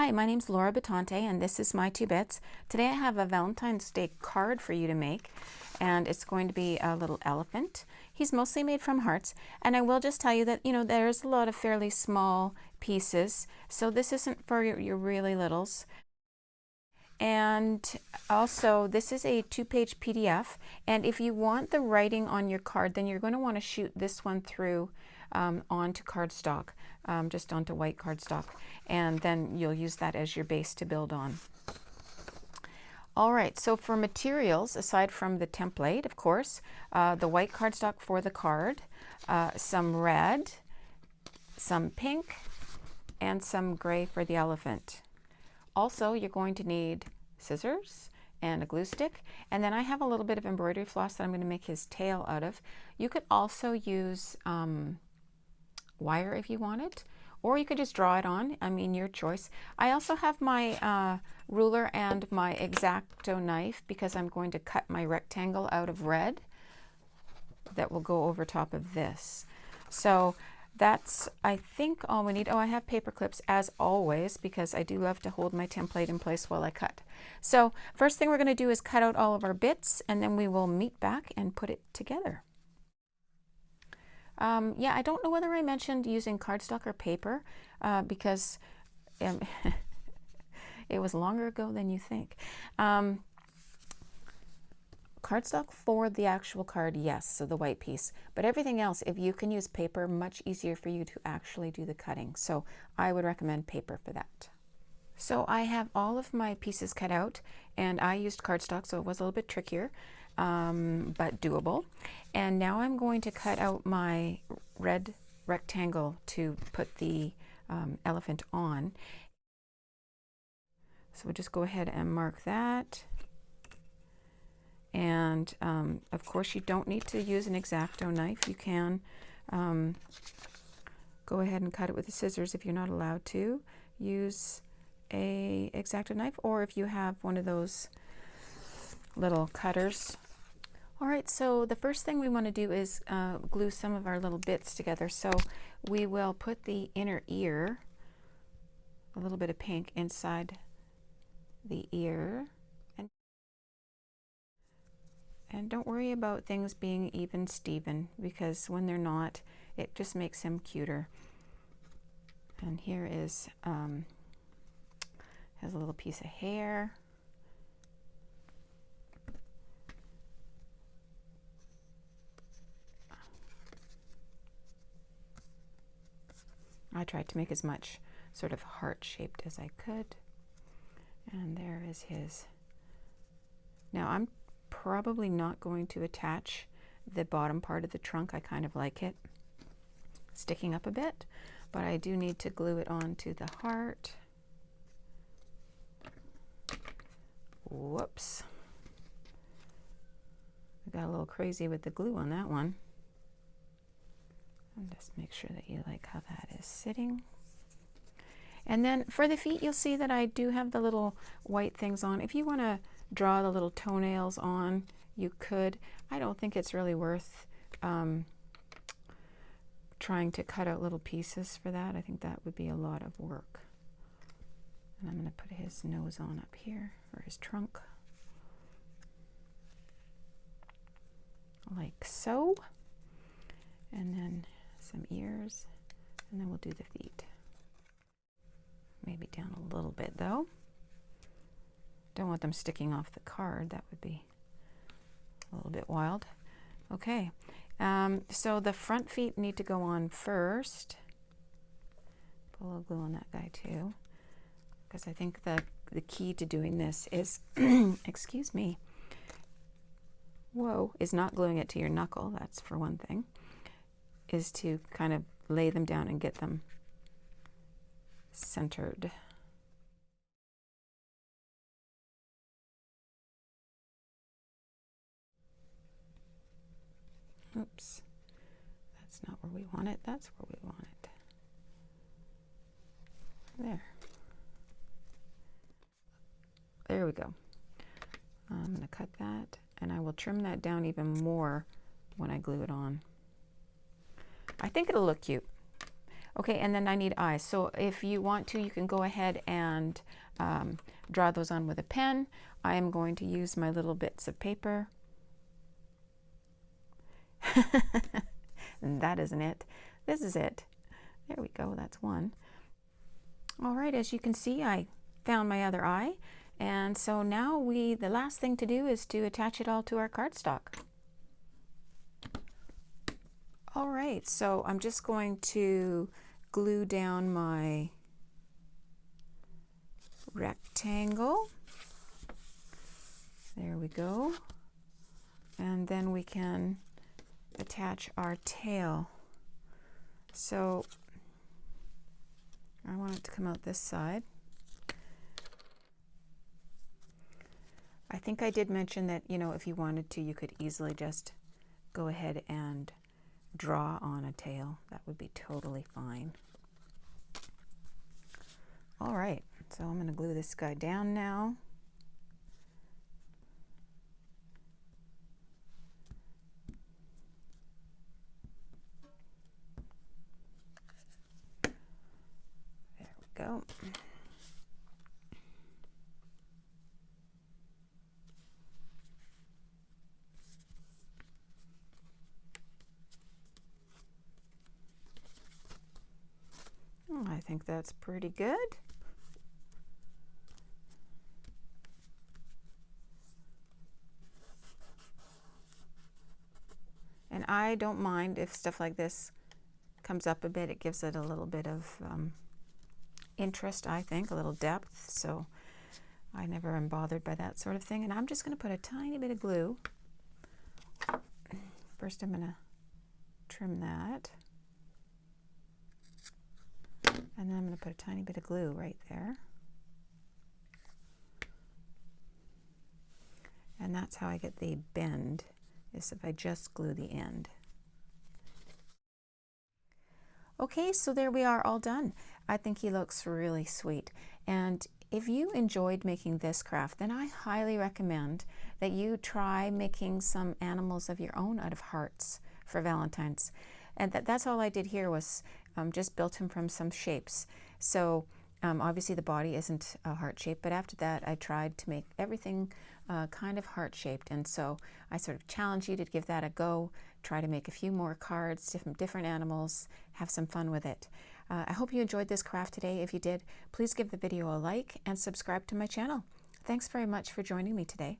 Hi, my name's Laura Batante and this is My Two Bits. Today I have a Valentine's Day card for you to make, and it's going to be a little elephant. He's mostly made from hearts, and I will just tell you that, there's a lot of fairly small pieces, so this isn't for your really littles. And also, this is a 2-page PDF, and if you want the writing on your card, then you're going to want to shoot this one through onto cardstock, just onto white cardstock, and then you'll use that as your base to build on. All right, so for materials, aside from the template, of course, the white cardstock for the card, some red, some pink, and some gray for the elephant. Also, you're going to need scissors and a glue stick, and then I have a little bit of embroidery floss that I'm going to make his tail out of. You could also use wire if you want it, or you could just draw it on. I mean, your choice. I also have my ruler and my X-Acto knife because I'm going to cut my rectangle out of red that will go over top of this. So that's, I think, all we need. Oh, I have paper clips as always because I do love to hold my template in place while I cut. So first thing we're going to do is cut out all of our bits, and then we will meet back and put it together. Yeah, I don't know whether I mentioned using cardstock or paper because it was longer ago than you think. Cardstock for the actual card, yes, so the white piece. But everything else, if you can use paper, much easier for you to actually do the cutting. So I would recommend paper for that. So I have all of my pieces cut out, and I used cardstock, so it was a little bit trickier, but doable. And now I'm going to cut out my red rectangle to put the elephant on. So we'll just go ahead and mark that. And of course, you don't need to use an X-Acto knife. You can go ahead and cut it with the scissors if you're not allowed to. Use a X-Acto knife, or if you have one of those little cutters. All right, so the first thing we want to do is glue some of our little bits together. So we will put the inner ear, a little bit of pink inside the ear. And don't worry about things being even Steven, because when they're not, it just makes him cuter. And here is, has a little piece of hair. I tried to make as much sort of heart-shaped as I could. And there is his. Now I'm probably not going to attach the bottom part of the trunk. I kind of like it sticking up a bit, but I do need to glue it onto the heart. Whoops. I got a little crazy with the glue on that one. And just make sure that you like how that is sitting. And then for the feet, you'll see that I do have the little white things on. If you want to draw the little toenails on, you could. I don't think it's really worth trying to cut out little pieces for that. I think that would be a lot of work. And I'm going to put his nose on up here, or his trunk, like so. And then some ears, and then we'll do the feet. Maybe down a little bit though. Don't want them sticking off the card. That would be a little bit wild. Okay, so the front feet need to go on first. Put a little glue on that guy too, because I think the key to doing this is, excuse me, whoa, is not gluing it to your knuckle. That's for one thing, is to kind of lay them down and get them centered. Oops, that's not where we want it. That's where we want it. There. There we go. I'm going to cut that, and I will trim that down even more when I glue it on. I think it'll look cute. Okay, and then I need eyes. So if you want to, you can go ahead and draw those on with a pen. I am going to use my little bits of paper. That isn't it. This is it. There we go, that's one. All right, as you can see, I found my other eye. And so now the last thing to do is to attach it all to our cardstock. All right, so I'm just going to glue down my rectangle. There we go. And then we can attach our tail. So I want it to come out this side. I think I did mention that, you know, if you wanted to, you could easily just go ahead and draw on a tail. That would be totally fine. All right, so I'm going to glue this guy down now. There we go. I think that's pretty good. And I don't mind if stuff like this comes up a bit. It gives it a little bit of interest, I think, a little depth. So I never am bothered by that sort of thing. And I'm just going to put a tiny bit of glue. First I'm going to trim that. And then I'm going to put a tiny bit of glue right there. And that's how I get the bend, is if I just glue the end. Okay, so there we are, all done. I think he looks really sweet. And if you enjoyed making this craft, then I highly recommend that you try making some animals of your own out of hearts for Valentine's. And that's all I did here was just built him from some shapes. So obviously the body isn't a heart shape, but after that I tried to make everything kind of heart shaped. And so I sort of challenge you to give that a go. Try to make a few more cards, different animals, have some fun with it. I hope you enjoyed this craft today. If you did, please give the video a like and subscribe to my channel. Thanks very much for joining me today.